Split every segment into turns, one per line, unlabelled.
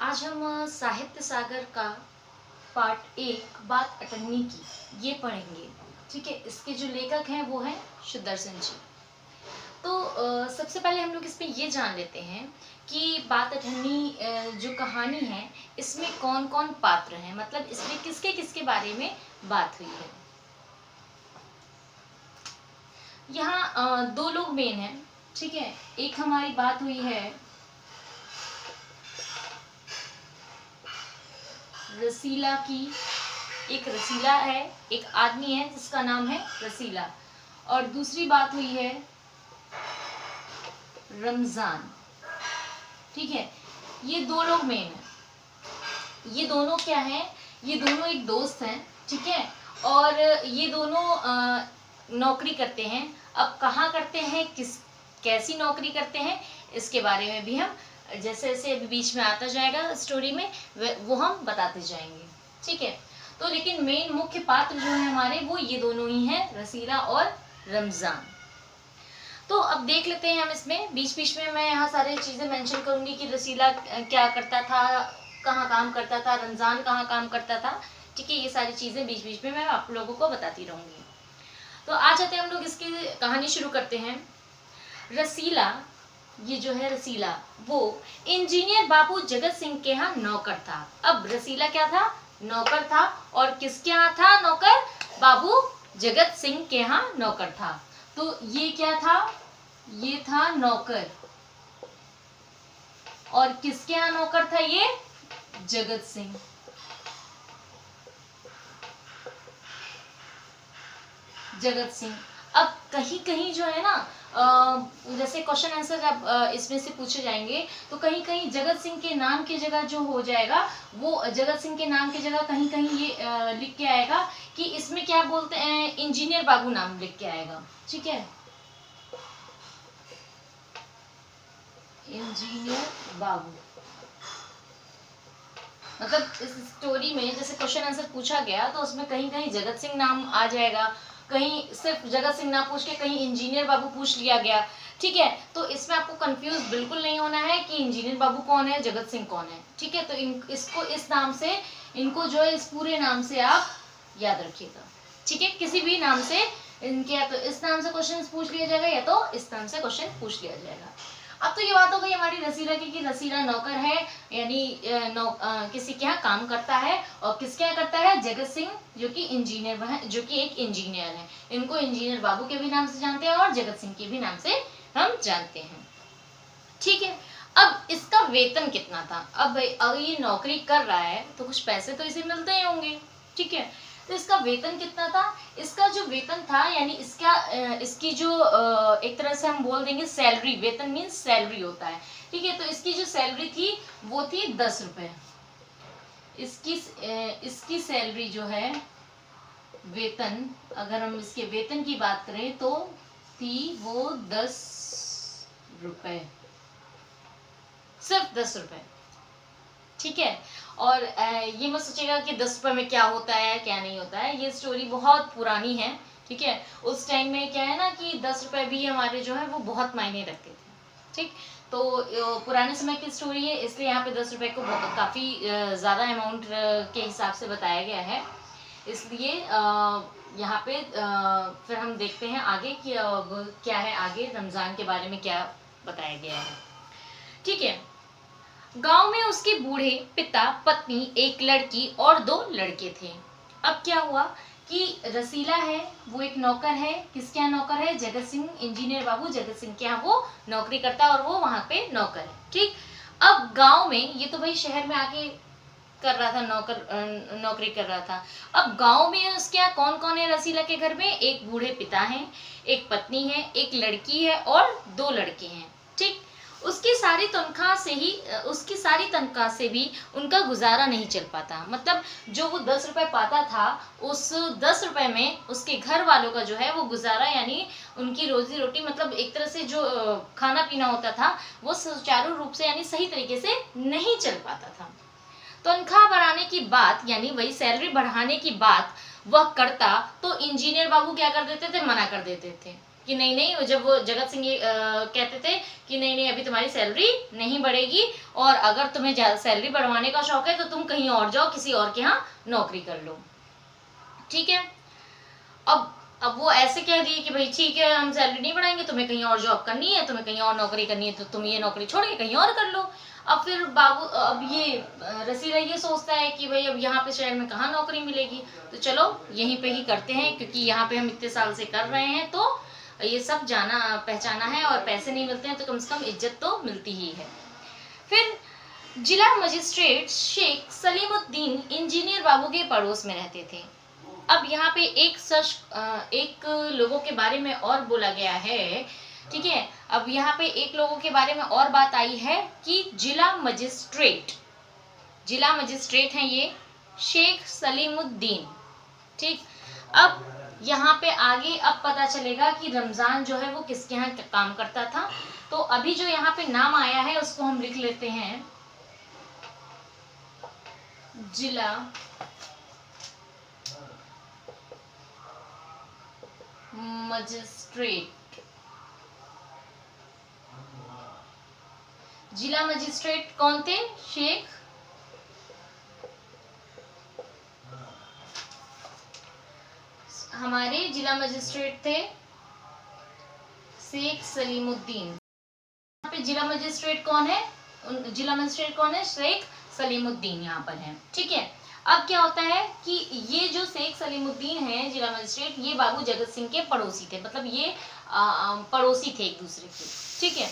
आज हम साहित्य सागर का पार्ट एक बात अटन्नी की ये पढ़ेंगे। ठीक है, इसके जो लेखक हैं वो हैं सुदर्शन जी। तो सबसे पहले हम लोग इसमें ये जान लेते हैं कि बात अठन्नी जो कहानी है इसमें कौन कौन पात्र हैं, मतलब इसमें किसके किसके बारे में बात हुई है। यहाँ दो लोग मेन हैं। ठीक है, एक हमारी बात हुई है रसीला की। एक रसीला है, एक आदमी है जिसका नाम है रसीला, और दूसरी बात हुई है रमजान। ठीक है, ये दो लोग मेन हैं। ये दोनों क्या हैं, ये दोनों एक दोस्त हैं। ठीक है, और ये दोनों नौकरी करते हैं। अब कहाँ करते हैं, किस कैसी नौकरी करते हैं, इसके बारे में भी हम जैसे जैसे अभी बीच में आता जाएगा स्टोरी में वो हम बताते जाएंगे। ठीक है, तो लेकिन मेन मुख्य पात्र जो है हमारे वो ये दोनों ही हैं, रसीला और रमजान। तो अब देख लेते हैं हम इसमें। बीच बीच में मैं यहाँ सारी चीजें मेंशन करूंगी कि रसीला क्या करता था, कहाँ काम करता था, रमजान कहाँ काम करता था। ठीक है, ये सारी चीजें बीच बीच में मैं आप लोगों को बताती रहूंगी। तो आ जाते हैं हम लोग इसकी कहानी शुरू करते हैं। रसीला, ये जो है रसीला, वो इंजीनियर बाबू जगत सिंह के यहाँ नौकर था। अब रसीला क्या था, नौकर था। और किसके यहाँ था नौकर, बाबू जगत सिंह के यहाँ नौकर था। तो ये क्या था, ये था नौकर। और किसके यहाँ नौकर था, ये जगत सिंह। जगत सिंह। अब कहीं कहीं जो है ना जैसे क्वेश्चन आंसर जब इसमें से पूछे जाएंगे तो कहीं कहीं जगत सिंह के नाम की जगह जो हो जाएगा वो जगत सिंह के नाम की जगह कहीं कहीं ये लिख के आएगा कि इसमें क्या बोलते हैं, इंजीनियर बाबू नाम लिख के आएगा। ठीक है, इंजीनियर बाबू। मतलब इस स्टोरी में जैसे क्वेश्चन आंसर पूछा गया तो उसमें कहीं कहीं जगत सिंह नाम आ जाएगा, कहीं सिर्फ जगत सिंह ना पूछ के कहीं इंजीनियर बाबू पूछ लिया गया। ठीक है, तो इसमें आपको कंफ्यूज बिल्कुल नहीं होना है कि इंजीनियर बाबू कौन है, जगत सिंह कौन है। ठीक है, तो इसको इस नाम से, इनको जो है इस पूरे नाम से आप याद रखिएगा। ठीक है, किसी भी नाम से इनके, या तो इस नाम से क्वेश्चन पूछ लिया जाएगा या तो इस नाम से क्वेश्चन पूछ लिया जाएगा। अब तो ये बात हो गई हमारी रसीला की कि रसीला नौकर है, यानी किसी के यहाँ काम करता है। और किसके यहाँ करता है, जगत सिंह जो कि इंजीनियर है, जो कि एक इंजीनियर है। इनको इंजीनियर बाबू के भी नाम से जानते हैं और जगत सिंह के भी नाम से हम जानते हैं। ठीक है, अब इसका वेतन कितना था। अब ये नौकरी कर रहा है तो कुछ पैसे तो इसे मिलते ही होंगे। ठीक है, तो इसका वेतन कितना था, इसका जो वेतन था यानी इसकी जो एक तरह से हम बोल देंगे सैलरी, वेतन मीन्स सैलरी होता है। ठीक है, तो इसकी जो सैलरी थी वो थी 10 रुपए। इसकी सैलरी जो है, वेतन, अगर हम इसके वेतन की बात करें तो थी वो 10 रुपए, सिर्फ 10 रुपए। ठीक है, और ये मत सोचिएगा कि 10 रुपए में क्या होता है क्या नहीं होता है, ये स्टोरी बहुत पुरानी है। ठीक है, उस टाइम में क्या है ना कि 10 रुपए भी हमारे जो है वो बहुत मायने रखते थे। ठीक, तो पुराने समय की स्टोरी है इसलिए यहाँ पे 10 रुपए को काफी ज्यादा अमाउंट के हिसाब से बताया गया है। इसलिए यहाँ पे फिर हम देखते हैं आगे कि क्या है, आगे रमजान के बारे में क्या बताया गया है। ठीक है, गांव में उसके बूढ़े पिता, पत्नी, एक लड़की और 2 लड़के थे। अब क्या हुआ कि रसीला है वो एक नौकर है। किसके यहाँ नौकर है, जगत सिंह, इंजीनियर बाबू जगत सिंह के यहाँ वो नौकरी करता है और वो वहां पे नौकर है। ठीक, अब गांव में, ये तो भाई शहर में आके कर रहा था, नौकरी कर रहा था। अब गांव में उसके यहाँ कौन कौन है, रसीला के घर में एक बूढ़े पिता हैं, एक पत्नी है, एक लड़की है और 2 लड़के हैं। ठीक, उसकी सारी तनख्वाह से भी उनका गुजारा नहीं चल पाता। मतलब जो वो 10 रुपए पाता था, उस 10 रुपए में उसके घर वालों का जो है वो गुजारा, यानी उनकी रोजी रोटी, मतलब एक तरह से जो खाना पीना होता था वो सुचारू रूप से यानी सही तरीके से नहीं चल पाता था। तनख्वाह बढ़ाने की बात, यानी वही सैलरी बढ़ाने की बात वह करता तो इंजीनियर बाबू क्या कर देते थे, मना कर देते थे। कि नहीं नहीं, जब वो जगत सिंह ये कहते थे कि नहीं नहीं अभी तुम्हारी सैलरी नहीं बढ़ेगी, और अगर तुम्हें ज्यादा सैलरी बढ़वाने का शौक है तो तुम कहीं और जाओ, किसी और के यहाँ नौकरी कर लो। ठीक है, अब वो ऐसे कह दिए कि भाई ठीक है हम सैलरी नहीं बढ़ाएंगे, तुम्हें कहीं और जॉब करनी है, तुम्हें कहीं और नौकरी करनी है तो तुम ये नौकरी छोड़ के कहीं और कर लो। अब फिर अब ये रसीला ये सोचता है कि भाई अब यहाँ पे शहर में कहाँ नौकरी मिलेगी, तो चलो यहीं पे ही करते हैं, क्योंकि यहाँ पे हम इतने साल से कर रहे हैं तो ये सब जाना पहचाना है, और पैसे नहीं मिलते हैं तो कम से कम इज्जत तो मिलती ही है। फिर जिला मजिस्ट्रेट शेख सलीमुद्दीन इंजीनियर बाबू के पड़ोस में रहते थे। अब यहाँ पे एक लोगों के बारे में और बोला गया है, ठीक है। अब यहाँ पे एक लोगों के बारे में और बात आई है कि जिला मजिस्ट्रेट हैं ये शेख सलीमुद्दीन। ठीक, अब यहाँ पे आगे अब पता चलेगा कि रमजान जो है वो किसके यहाँ काम करता था। तो अभी जो यहाँ पे नाम आया है उसको हम लिख लेते हैं, जिला मजिस्ट्रेट। जिला मजिस्ट्रेट कौन थे? शेख हमारे जिला मजिस्ट्रेट थे शेख सलीमुद्दीन। यहाँ पे जिला मजिस्ट्रेट कौन है? शेख सलीमुद्दीन यहाँ पर है। ठीक है, अब क्या होता है कि ये जो शेख सलीमुद्दीन है जिला मजिस्ट्रेट, ये बाबू जगत सिंह के पड़ोसी थे, मतलब ये पड़ोसी थे एक दूसरे के। ठीक है,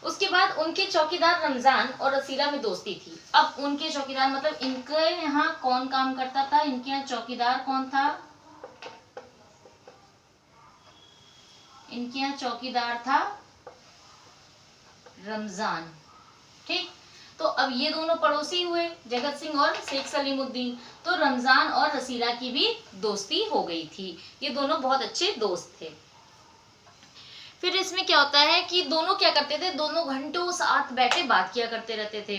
उसके बाद उनके चौकीदार रमजान और रसीला में दोस्ती थी। अब उनके चौकीदार मतलब इनके यहाँ कौन काम करता था? इनके यहाँ चौकीदार कौन था? इनके यहाँ चौकीदार था रमजान। ठीक, तो अब ये दोनों पड़ोसी हुए, जगत सिंह और शेख सलीमुद्दीन, तो रमजान और रसीला की भी दोस्ती हो गई थी। ये दोनों बहुत अच्छे दोस्त थे। फिर इसमें क्या होता है कि दोनों क्या करते थे? दोनों घंटों साथ बैठे बात किया करते रहते थे।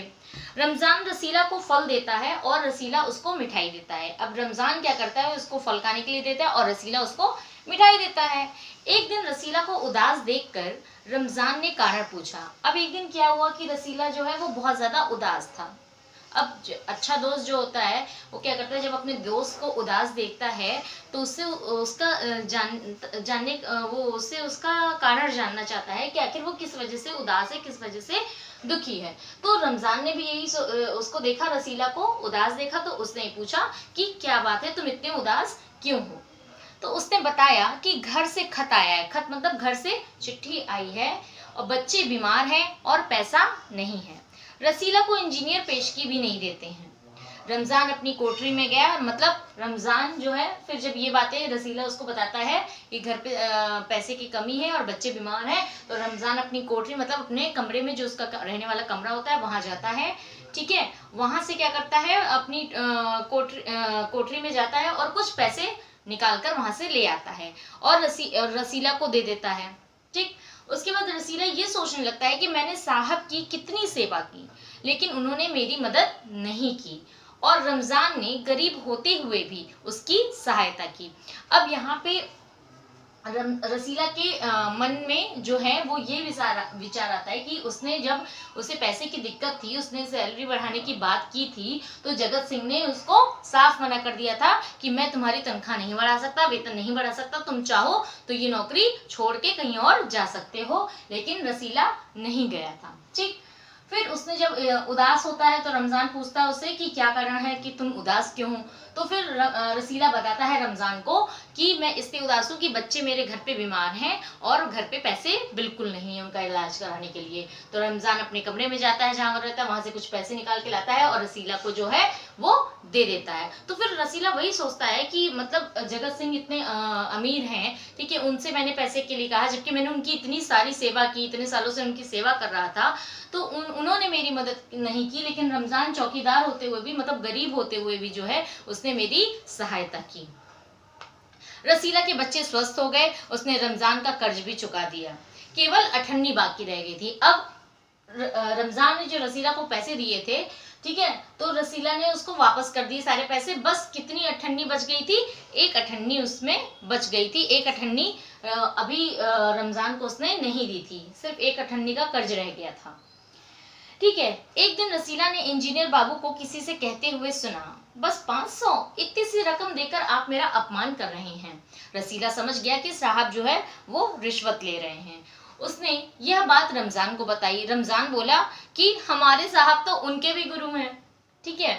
रमजान रसीला को फल देता है और रसीला उसको मिठाई देता है। अब रमजान क्या करता है? उसको फल खाने के लिए देता है और रसीला उसको मिठाई देता है। एक दिन रसीला को उदास देखकर रमजान ने कारण पूछा। अब एक दिन क्या हुआ कि रसीला जो है वो बहुत ज्यादा उदास था। अब अच्छा दोस्त जो होता है वो क्या करता है? जब अपने दोस्त को उदास देखता है तो उससे उसका उसका कारण जानना चाहता है कि आखिर वो किस वजह से उदास है, किस वजह से दुखी है। तो रमजान ने भी यही उसको देखा, रसीला को उदास देखा, तो उसने पूछा कि क्या बात है, तुम इतने उदास क्यों हो? तो उसने बताया कि घर से खत आया है। खत मतलब घर से चिट्ठी आई है और बच्चे बीमार हैं और पैसा नहीं है। रसीला को इंजीनियर पेशगी भी नहीं देते हैं। रमजान अपनी कोठरी में गया, मतलब रमजान जो है फिर जब ये बातें रसीला उसको बताता है कि घर पे पैसे की कमी है और बच्चे बीमार हैं, तो रमजान अपनी कोठरी मतलब अपने कमरे में जो उसका रहने वाला कमरा होता है वहां जाता है। ठीक है, वहां से क्या करता है? अपनी कोठरी में जाता है और कुछ पैसे निकालकर वहां से ले आता है और रसीला को दे देता है। ठीक, उसके बाद रसीला ये सोचने लगता है कि मैंने साहब की कितनी सेवा की, लेकिन उन्होंने मेरी मदद नहीं की, और रमजान ने गरीब होते हुए भी उसकी सहायता की। अब यहाँ पे रसीला के मन में जो है वो ये विचार आता है कि उसने जब उसे पैसे की दिक्कत थी, उसने सैलरी बढ़ाने की बात की थी, तो जगत सिंह ने उसको साफ मना कर दिया था कि मैं तुम्हारी तनख्वाह नहीं बढ़ा सकता, वेतन नहीं बढ़ा सकता, तुम चाहो तो ये नौकरी छोड़ के कहीं और जा सकते हो। लेकिन रसीला नहीं गया था। ठीक, फिर उसने जब उदास होता है तो रमजान पूछता है उससे कि क्या कारण है कि तुम उदास क्यों हो? तो फिर रसीला बताता है रमजान को कि मैं इसलिए उदास हूँ कि बच्चे मेरे घर पे बीमार हैं और घर पे पैसे बिल्कुल नहीं है उनका इलाज कराने के लिए। तो रमजान अपने कमरे में जाता है जहाँ वो रहता है, वहां से कुछ पैसे निकाल के लाता है और रसीला को जो है वो दे देता है। तो फिर रसीला वही सोचता है कि मतलब जगत सिंह इतने अमीर हैं, ठीक है, उनसे मैंने पैसे के लिए कहा, जबकि मैंने उनकी इतनी सारी सेवा की, इतने सालों से उनकी सेवा कर रहा था, तो उन्होंने मेरी मदद नहीं की। लेकिन रमजान चौकीदार होते हुए भी, मतलब गरीब होते हुए भी जो है उसने मेरी सहायता की। रसीला के बच्चे स्वस्थ हो गए, उसने रमजान का कर्ज भी चुका दिया, केवल 98 बाकी रह गई थी। अब रमजान ने जो रसीला को पैसे दिए थे ठीक है। तो रसीला ने उसको वापस कर दिए सारे पैसे, बस कितनी अठन्नी बच गई थी, एक अठन्नी उसमें बच गई थी। एक अठन्नी अभी रमजान को उसने नहीं दी थी, सिर्फ एक अठन्नी का कर्ज रह गया था। ठीक है। एक दिन रसीला ने इंजीनियर बाबू को किसी से कहते हुए सुना, बस 500, इतनी सी रकम देकर आप मेरा अपमान कर रहे हैं। रसीला समझ गया कि साहब जो है वो रिश्वत ले रहे हैं। उसने यह बात रमजान को बताई। रमजान बोला कि हमारे साहब तो उनके भी गुरु हैं। ठीक है।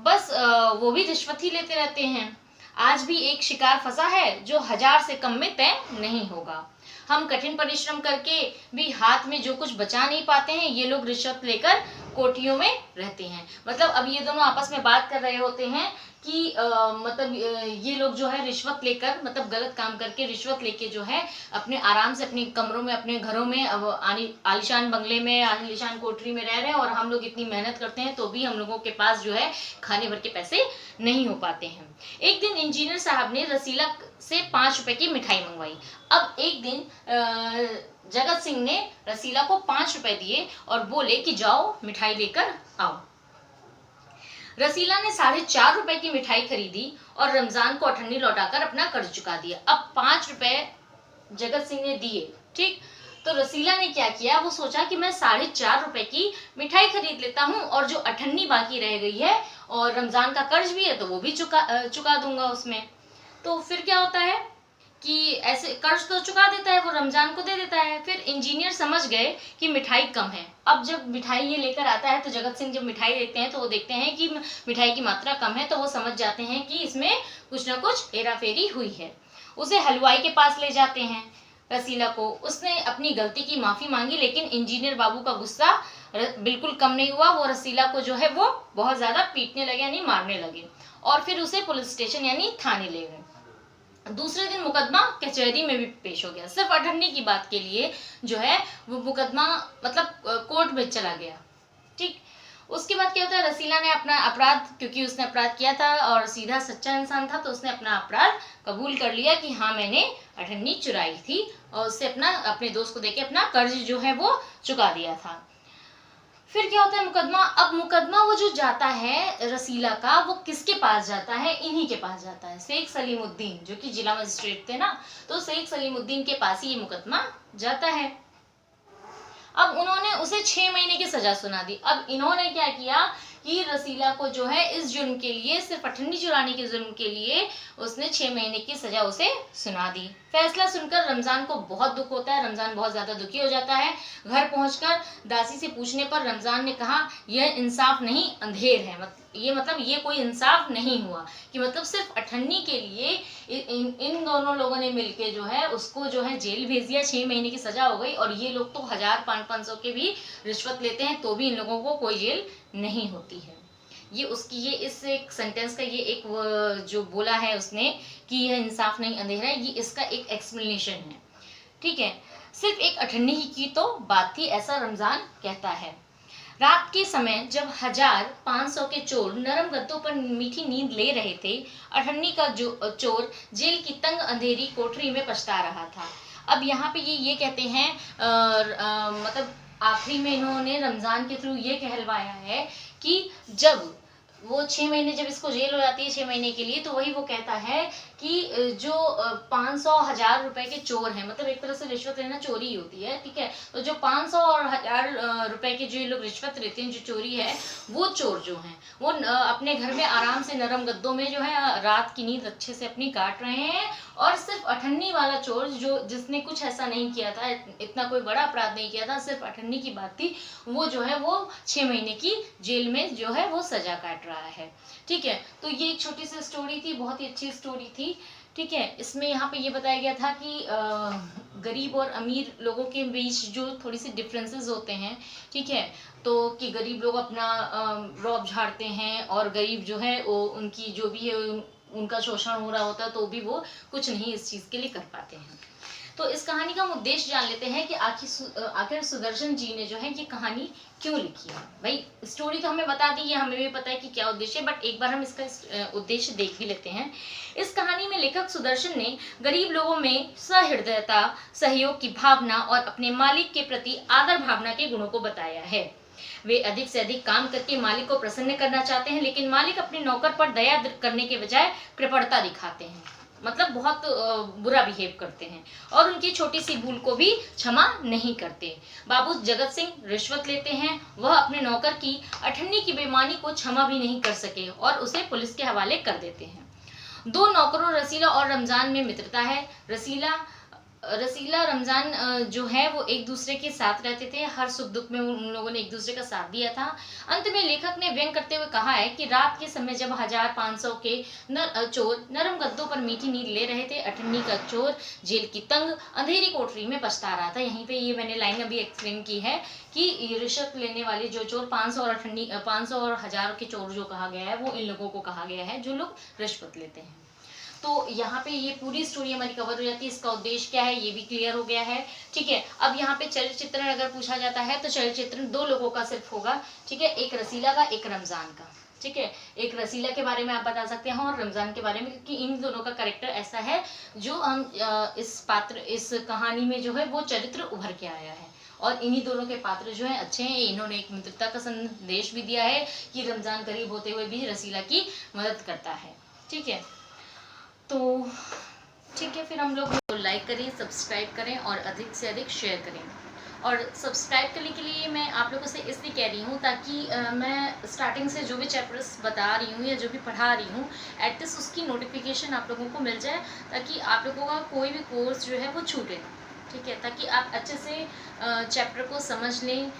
बस वो भी रिश्वत ही लेते रहते हैं। आज भी एक शिकार फंसा है जो 1000 से कम में तय नहीं होगा। हम कठिन परिश्रम करके भी हाथ में जो कुछ बचा नहीं पाते हैं, ये लोग रिश्वत लेकर कोठियों में रहते हैं। मतलब अब ये दोनों आपस में बात कर रहे होते हैं कि मतलब ये लोग जो है रिश्वत लेकर, मतलब गलत काम करके रिश्वत लेके जो है अपने आराम से अपने कमरों में, अपने घरों में, अब आलीशान बंगले में, आलीशान कोठरी में रह रहे हैं, और हम लोग इतनी मेहनत करते हैं तो भी हम लोगों के पास जो है खाने भर के पैसे नहीं हो पाते हैं। एक दिन इंजीनियर साहब ने रसीला से 5 रुपए की मिठाई मंगवाई। अब एक दिन जगत सिंह ने रसीला को 5 रुपए दिए और बोले कि जाओ मिठाई लेकर आओ। रसीला ने 4.5 रुपए की मिठाई खरीदी और रमजान को अठन्नी लौटाकर अपना कर्ज चुका दिया। अब 5 रुपए जगत सिंह ने दिए। ठीक। तो रसीला ने क्या किया, वो सोचा कि मैं 4.5 रुपए की मिठाई खरीद लेता हूँ और जो अठन्नी बाकी रह गई है और रमजान का कर्ज भी है तो वो भी चुका दूंगा उसमें। तो फिर क्या होता है कि ऐसे कर्ज तो चुका देता है, वो रमजान को दे देता है। फिर इंजीनियर समझ गए कि मिठाई कम है। अब जब मिठाई ये लेकर आता है तो जगत सिंह जब मिठाई लेते हैं तो वो देखते हैं कि मिठाई की मात्रा कम है, तो वो समझ जाते हैं कि इसमें कुछ ना कुछ हेरा फेरी हुई है। उसे हलवाई के पास ले जाते हैं रसीला को। उसने अपनी गलती की माफी मांगी, लेकिन इंजीनियर बाबू का गुस्सा बिल्कुल कम नहीं हुआ। वो रसीला को जो है वो बहुत ज्यादा पीटने लगे, यानी मारने लगे, और फिर उसे पुलिस स्टेशन यानी थाने ले गए। दूसरे दिन मुकदमा कचहरी में भी पेश हो गया। सिर्फ अठन्नी की बात के लिए जो है वो मुकदमा मतलब कोर्ट में चला गया। ठीक। उसके बाद क्या होता है, रसीला ने अपना अपराध, क्योंकि उसने अपराध किया था और सीधा सच्चा इंसान था, तो उसने अपना अपराध कबूल कर लिया कि हाँ मैंने अठन्नी चुराई थी, और उससे अपने दोस्त को देके अपना कर्ज जो है वो चुका दिया था। फिर क्या होता है मुकदमा, अब मुकदमा वो जो जाता है रसीला का, वो किसके पास जाता है, इन्हीं के पास जाता है, शेख सलीमुद्दीन जो कि जिला मजिस्ट्रेट थे ना, तो शेख सलीमुद्दीन के पास ही ये मुकदमा जाता है। अब उन्होंने उसे 6 महीने की सजा सुना दी। अब इन्होंने क्या किया कि रसीला को जो है इस जुर्म के लिए, सिर्फ अठन्नी चुराने के जुर्म के लिए उसने 6 महीने की सजा उसे सुना दी। फैसला सुनकर रमजान को बहुत दुख होता है। रमजान बहुत ज्यादा दुखी हो जाता है। घर पहुंचकर दासी से पूछने पर रमजान ने कहा, यह इंसाफ नहीं अंधेर है। मतलब ये कोई इंसाफ नहीं हुआ कि मतलब सिर्फ अठन्नी के लिए इन दोनों लोगों ने मिलके जो है उसको जो है जेल भेज दिया, 6 महीने की सजा हो गई, और ये लोग तो 1000-500 के भी रिश्वत लेते हैं तो भी इन लोगों को कोई जेल नहीं होती है। ये इस एक सेंटेंस का ये एक जो बोला है उसने कि यह इंसाफ नहीं अंधेरा है, ये इसका एक एक्सप्लेनेशन है। ठीक है। सिर्फ एक अठन्नी की तो बात थी, ऐसा रमजान कहता है। रात के समय जब 1500 के चोर नरम गद्दों पर मीठी नींद ले रहे थे, अठन्नी का जो चोर जेल की तंग अंधेरी कोठरी में पछता रहा था। अब यहाँ पे ये कहते हैं मतलब आखिरी में इन्होंने रमजान के थ्रू ये कहलवाया है कि जब वो 6 महीने जब इसको जेल हो जाती है 6 महीने के लिए, तो वही वो कहता है कि जो 500-1000 रुपए के चोर हैं, मतलब एक तरह से रिश्वत लेना चोरी ही होती है। ठीक है। तो जो 500 और 1000 रुपए के जो लोग रिश्वत लेते हैं, जो चोरी है, वो चोर जो हैं वो अपने घर में आराम से नरम गद्दों में जो है रात की नींद अच्छे से अपनी काट रहे हैं, और सिर्फ अठन्नी वाला चोर जिसने कुछ ऐसा नहीं किया था, इतना कोई बड़ा अपराध नहीं किया था, सिर्फ अठन्नी की बात थी, वो जो है वो 6 महीने की जेल में जो है वो सजा काट रहा है। ठीक है। तो ये एक छोटी सी स्टोरी थी, बहुत ही अच्छी स्टोरी थी। ठीक है। इसमें यहाँ पे ये बताया गया था कि गरीब और अमीर लोगों के बीच जो थोड़ी सी डिफरेंसेस होते हैं। ठीक है। तो कि गरीब लोग अपना रौब झाड़ते हैं, और गरीब जो है वो उनकी जो भी है उनका शोषण हो रहा होता है, तो भी वो कुछ नहीं इस चीज़ के लिए कर पाते हैं। तो इस कहानी का हम उद्देश्य जान लेते हैं कि आखिर सुदर्शन जी ने जो है ये कहानी क्यों लिखी है। भाई स्टोरी तो हमें बता दी है, हमें भी पता है कि क्या उद्देश्य है, बट एक बार हम इसका उद्देश्य देख भी लेते हैं। इस कहानी में लेखक सुदर्शन ने गरीब लोगों में सहृदयता, सहयोग की भावना और अपने मालिक के प्रति आदर भावना के गुणों को बताया है। वे अधिक से अधिक काम करके मालिक को प्रसन्न करना चाहते हैं, लेकिन मालिक अपने नौकर पर दया करने के बजाय कृपणता दिखाते हैं, मतलब बहुत बुरा बिहेव करते हैं और उनकी छोटी सी भूल को भी क्षमा नहीं करते। बाबू जगत सिंह रिश्वत लेते हैं। वह अपने नौकर की अठन्नी की बेईमानी को क्षमा भी नहीं कर सके और उसे पुलिस के हवाले कर देते हैं। दो नौकरों रसीला और रमजान में मित्रता है। रसीला रमजान जो है वो एक दूसरे के साथ रहते थे, हर सुख दुख में उन लोगों ने एक दूसरे का साथ दिया था। अंत में लेखक ने व्यंग करते हुए कहा है कि रात के समय जब 1500 के चोर नरम गद्दों पर मीठी नींद ले रहे थे, अठन्नी का चोर जेल की तंग अंधेरी कोठरी में पछता रहा था। यहीं पे ये मैंने लाइन अभी एक्सप्लेन की है कि रिश्वत लेने वाले जो चोर 500 और 1000 के चोर जो कहा गया है वो इन लोगों को कहा गया है जो लोग रिश्वत लेते हैं। तो यहाँ पे ये पूरी स्टोरी हमारी कवर हो जाती है। इसका उद्देश्य क्या है ये भी क्लियर हो गया है, ठीक है। अब यहाँ पे चरित्र चित्रण अगर पूछा जाता है तो चरित्र चित्रण दो लोगों का सिर्फ होगा, ठीक है, एक रसीला का, एक रमजान का, ठीक है। एक रसीला के बारे में आप बता सकते हैं और रमजान के बारे में, क्योंकि इन दोनों का कैरेक्टर ऐसा है जो हम इस कहानी में जो है वो चरित्र उभर के आया है और इन्हीं दोनों के पात्र जो है अच्छे हैं। इन्होंने एक मित्रता का संदेश भी दिया है कि रमजान गरीब होते हुए भी रसीला की मदद करता है, ठीक है। तो ठीक है, फिर हम लोग लाइक करें, सब्सक्राइब करें और अधिक से अधिक शेयर करें। और सब्सक्राइब करने के लिए मैं आप लोगों से इसलिए कह रही हूँ ताकि मैं स्टार्टिंग से जो भी चैप्टर्स बता रही हूँ या जो भी पढ़ा रही हूँ एटलीस्ट उसकी नोटिफिकेशन आप लोगों को मिल जाए, ताकि आप लोगों का कोई भी कोर्स जो है वो छूटे ना, ठीक है, ताकि आप अच्छे से चैप्टर को समझ लें